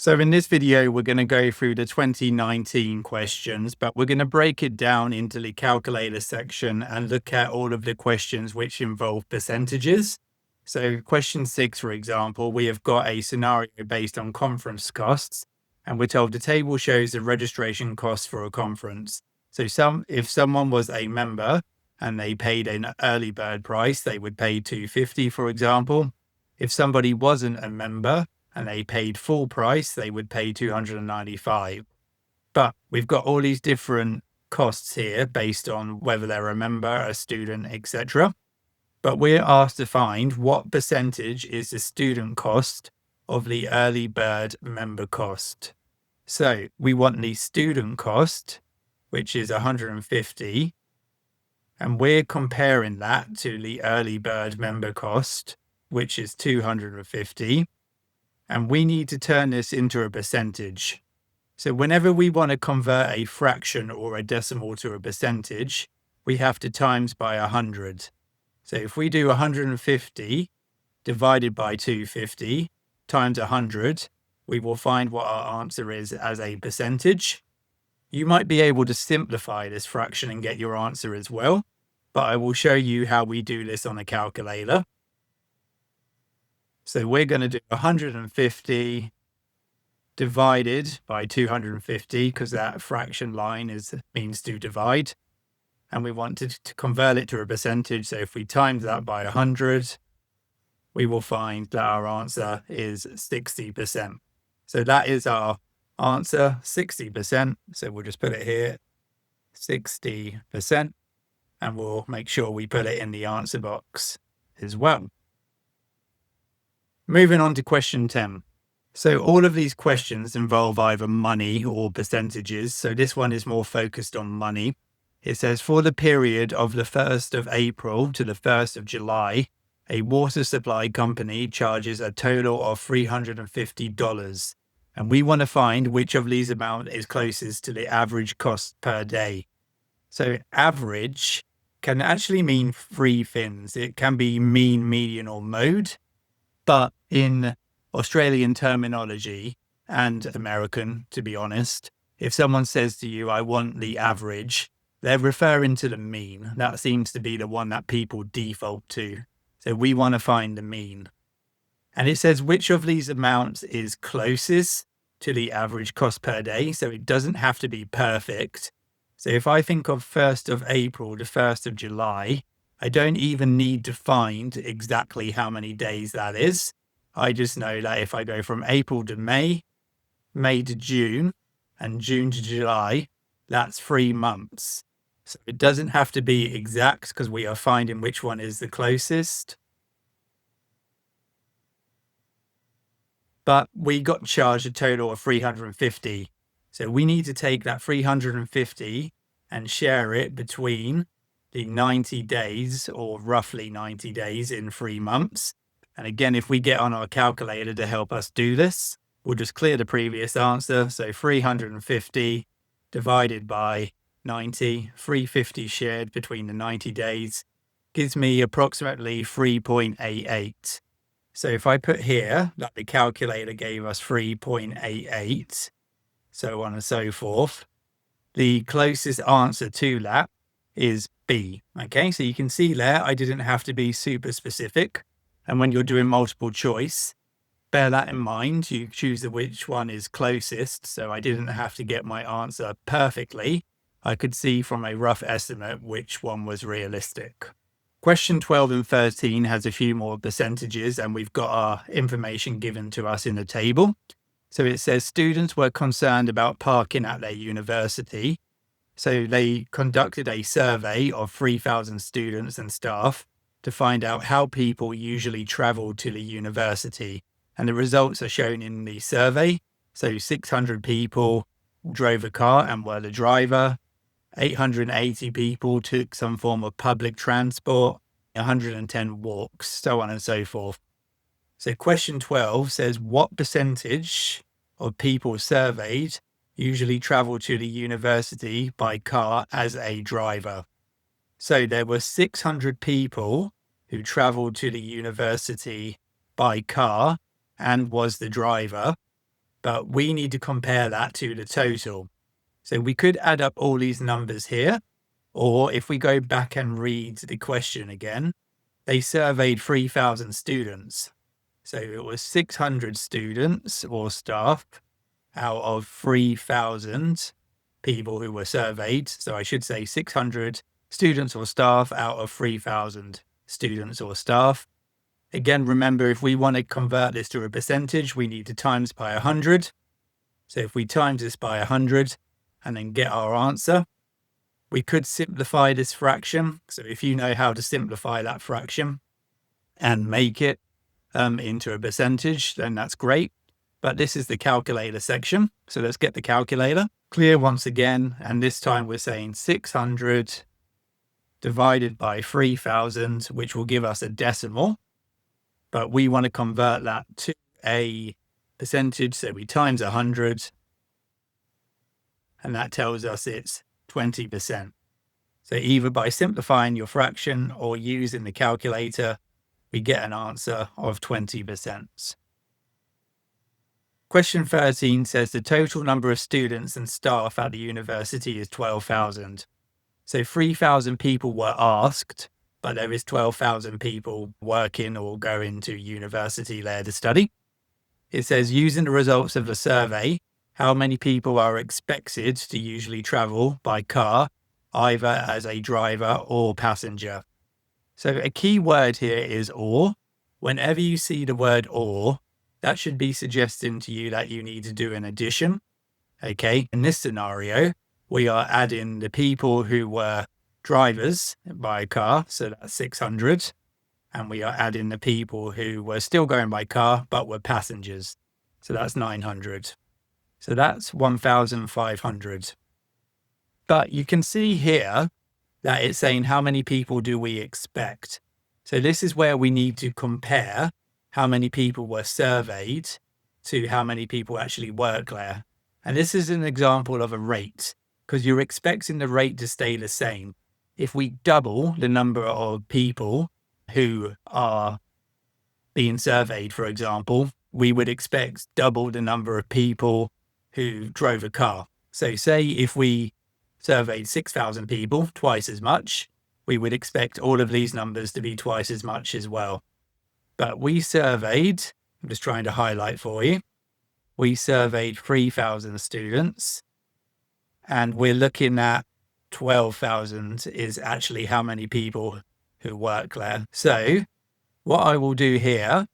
So in this video, we're going to go through the 2019 questions, but we're going to break it down into the calculator section and look at all of the questions which involve percentages. So question 6, for example, we have got a scenario based on conference costs, and we're told the table shows the registration costs for a conference. So if someone was a member and they paid an early bird price, they would pay $250, for example. If somebody wasn't a member and they paid full price, they would pay $295. But we've got all these different costs here based on whether they're a member, a student, etc. But we're asked to find what percentage is the student cost of the early bird member cost. So we want the student cost, which is 150, and we're comparing that to the early bird member cost, which is 250. And we need to turn this into a percentage. So whenever we want to convert a fraction or a decimal to a percentage, we have to times by 100. So if we do 150 divided by 250 times 100, we will find what our answer is as a percentage. You might be able to simplify this fraction and get your answer as well, but I will show you how we do this on a calculator. So we're going to do 150 divided by 250 because that fraction line means to divide. And we want to convert it to a percentage. So if we times that by 100, we will find that our answer is 60%. So that is our answer, 60%. So we'll just put it here, 60%. And we'll make sure we put it in the answer box as well. Moving on to question 10. So all of these questions involve either money or percentages. So this one is more focused on money. It says for the period of the 1st of April to the 1st of July, a water supply company charges a total of $350. And we want to find which of these amounts is closest to the average cost per day. So average can actually mean three things. It can be mean, median, or mode. But in Australian terminology and American, to be honest, if someone says to you, I want the average, they're referring to the mean. That seems to be the one that people default to. So we want to find the mean. And it says which of these amounts is closest to the average cost per day. So it doesn't have to be perfect. So if I think of 1st of April to 1st of July, I don't even need to find exactly how many days that is. I just know that if I go from April to May, May to June, and June to July, that's 3 months. So it doesn't have to be exact because we are finding which one is the closest. But we got charged a total of 350. So we need to take that 350 and share it between the 90 days, or roughly 90 days in 3 months. And again, if we get on our calculator to help us do this, we'll just clear the previous answer. So 350 divided by 90, 350 shared between the 90 days gives me approximately 3.88. So if I put here that the calculator gave us 3.88, so on and so forth, the closest answer to that is B. Okay, so you can see there, I didn't have to be super specific. And when you're doing multiple choice, bear that in mind. You choose which one is closest. So I didn't have to get my answer perfectly. I could see from a rough estimate which one was realistic. Question 12 and 13 has a few more percentages, and we've got our information given to us in a table. So it says students were concerned about parking at their university. So they conducted a survey of 3,000 students and staff to find out how people usually travel to the university. And the results are shown in the survey. So 600 people drove a car and were the driver. 880 people took some form of public transport. 110 walks, so on and so forth. So question 12 says, what percentage of people surveyed usually travel to the university by car as a driver? So there were 600 people who traveled to the university by car and was the driver. but we need to compare that to the total. So we could add up all these numbers here, or if we go back and read the question again, they surveyed 3,000 students. So it was 600 students or staff out of 3,000 people who were surveyed. So I should say 600 students or staff out of 3,000 students or staff. Again, remember, if we want to convert this to a percentage, we need to times by 100. So if we times this by 100 and then get our answer, we could simplify this fraction. So if you know how to simplify that fraction and make it into a percentage, then that's great. But this is the calculator section. So let's get the calculator. Clear once again. And this time we're saying 600 divided by 3,000, which will give us a decimal. But we want to convert that to a percentage. So we times 100. And that tells us it's 20%. So either by simplifying your fraction or using the calculator, we get an answer of 20%. Question 13 says the total number of students and staff at the university is 12,000. So 3,000 people were asked, but there is 12,000 people working or going to university there to study. It says using the results of the survey, how many people are expected to usually travel by car, either as a driver or passenger. So a key word here is or. Whenever you see the word or, that should be suggesting to you that you need to do an addition. Okay, in this scenario, we are adding the people who were drivers by car, so that's 600. And we are adding the people who were still going by car, but were passengers. So that's 900. So that's 1,500. But you can see here that it's saying how many people do we expect. So this is where we need to compare how many people were surveyed to how many people actually work there. And this is an example of a rate, because you're expecting the rate to stay the same. If we double the number of people who are being surveyed, for example, we would expect double the number of people who drove a car. So say if we surveyed 6,000 people, twice as much, we would expect all of these numbers to be twice as much as well. But we surveyed, I'm just trying to highlight for you, we surveyed 3,000 students, and we're looking at 12,000 is actually how many people who work there. So what I will do here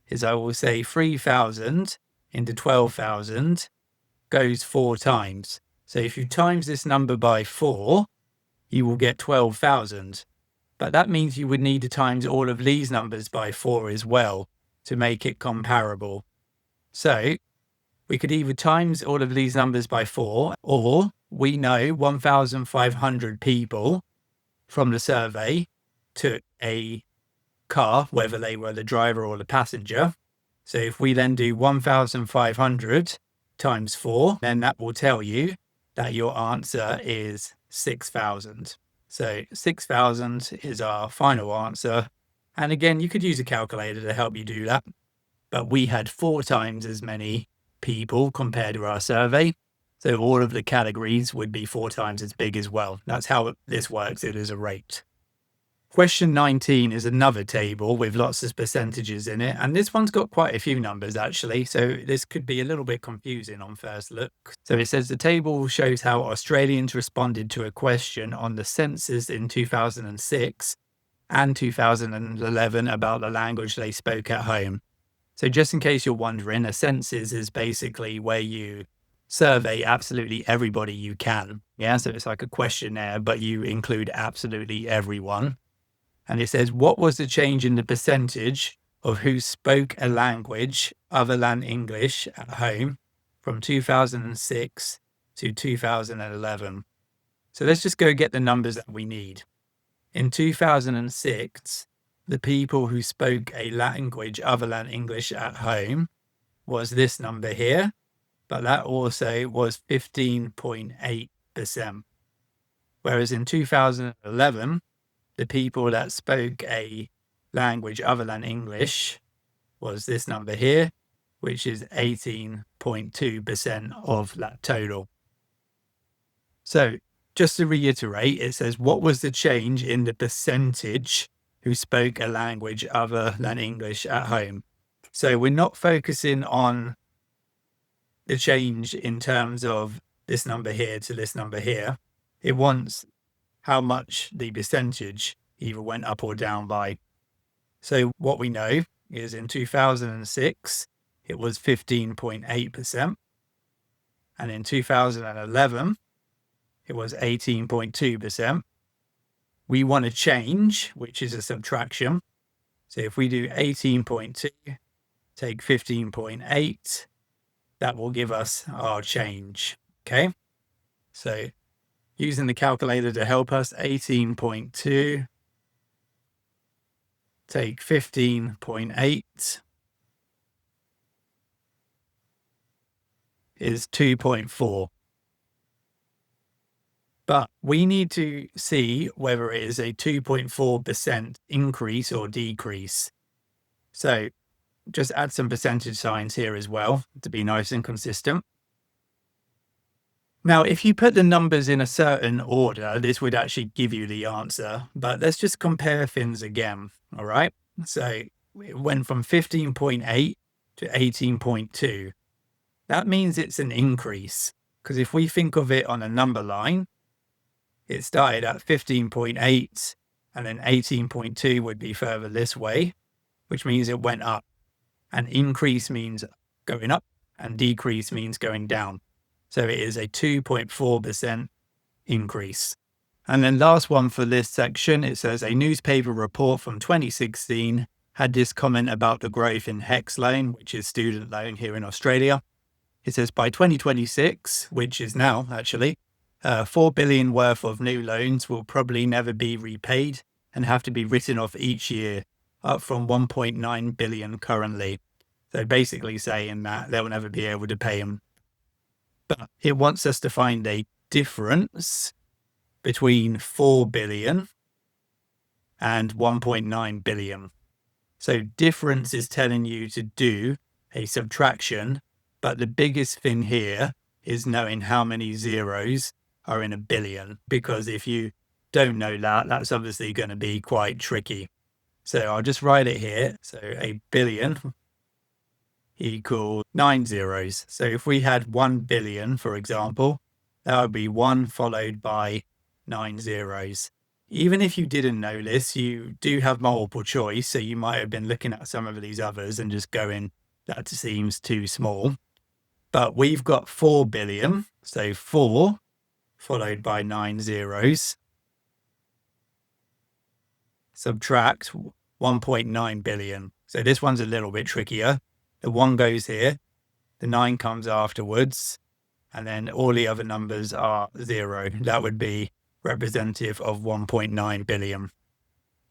is I will say 3,000 into 12,000 goes 4 times. So if you times this number by 4, you will get 12,000. But that means you would need to times all of these numbers by 4 as well to make it comparable. So we could either times all of these numbers by 4, or we know 1,500 people from the survey took a car, whether they were the driver or the passenger. So if we then do 1,500 times 4, then that will tell you that your answer is 6,000. So 6,000 is our final answer. And again, you could use a calculator to help you do that. But we had 4 times as many people compared to our survey. So all of the categories would be 4 times as big as well. That's how this works. It is a rate. Question 19 is another table with lots of percentages in it. And this one's got quite a few numbers, actually. So this could be a little bit confusing on first look. So it says the table shows how Australians responded to a question on the census in 2006 and 2011 about the language they spoke at home. So just in case you're wondering, a census is basically where you survey absolutely everybody you can. Yeah, so it's like a questionnaire, but you include absolutely everyone. And it says, what was the change in the percentage of who spoke a language other than English at home from 2006 to 2011? So let's just go get the numbers that we need. In 2006, the people who spoke a language other than English at home was this number here, but that also was 15.8%. Whereas in 2011, the people that spoke a language other than English was this number here, which is 18.2% of that total. So just to reiterate, it says, what was the change in the percentage who spoke a language other than English at home? So we're not focusing on the change in terms of this number here to this number here. It wants how much the percentage either went up or down by. So what we know is in 2006, it was 15.8%. And in 2011, it was 18.2%. We want to change, which is a subtraction. So if we do 18.2, take 15.8, that will give us our change. Okay. So using the calculator to help us, 18.2, take 15.8 is 2.4. But we need to see whether it is a 2.4% increase or decrease. So just add some percentage signs here as well to be nice and consistent. Now, if you put the numbers in a certain order, this would actually give you the answer, but let's just compare things again. All right. So it went from 15.8 to 18.2. That means it's an increase, because if we think of it on a number line, it started at 15.8 and then 18.2 would be further this way, which means it went up. And increase means going up and decrease means going down. So it is a 2.4% increase. And then last one for this section, it says a newspaper report from 2016 had this comment about the growth in HECS loan, which is student loan here in Australia. It says by 2026, which is now actually, 4 billion worth of new loans will probably never be repaid and have to be written off each year, up from 1.9 billion currently. So basically saying that they'll never be able to pay them. But it wants us to find a difference between 4 billion and 1.9 billion. So difference is telling you to do a subtraction, but the biggest thing here is knowing how many zeros are in a billion, because if you don't know that, that's obviously going to be quite tricky. So I'll just write it here. So a billion equals 9 zeros. So if we had 1 billion, for example, that would be 1 followed by 9 zeros. Even if you didn't know this, you do have multiple choice. So you might have been looking at some of these others and just going, that seems too small. But we've got 4 billion. So 4 followed by 9 zeros. Subtract 1.9 billion. So this one's a little bit trickier. The 1 goes here, the 9 comes afterwards, and then all the other numbers are 0. That would be representative of 1.9 billion.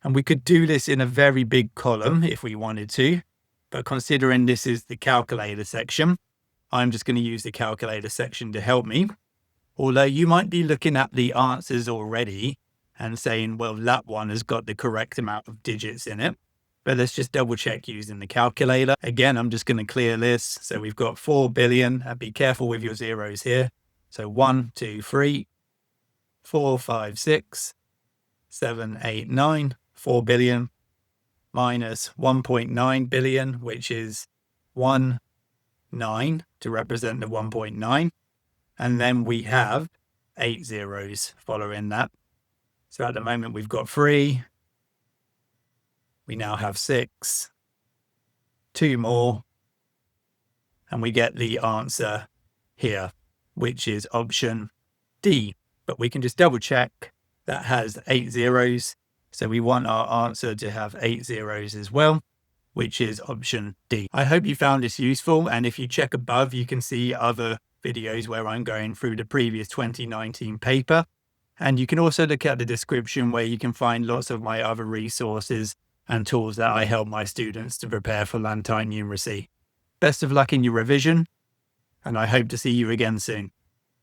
And we could do this in a very big column if we wanted to, but considering this is the calculator section, I'm just going to use the calculator section to help me. Although you might be looking at the answers already and saying, well, that one has got the correct amount of digits in it. But let's just double check using the calculator. Again, I'm just going to clear this. So we've got 4 billion. And be careful with your zeros here. So 1, 2, 3, 4, 5, 6, 7, 8, 9, 4 billion minus 1.9 billion, which is 1, 9 to represent the 1.9. And then we have 8 zeros following that. So at the moment we've got 3. We now have 6, 2 more, and we get the answer here, which is option D. But we can just double check that has 8 zeros. So we want our answer to have 8 zeros as well, which is option D. I hope you found this useful. And if you check above, you can see other videos where I'm going through the previous 2019 paper. And you can also look at the description where you can find lots of my other resources and tools that I help my students to prepare for LANTITE numeracy. Best of luck in your revision, and I hope to see you again soon.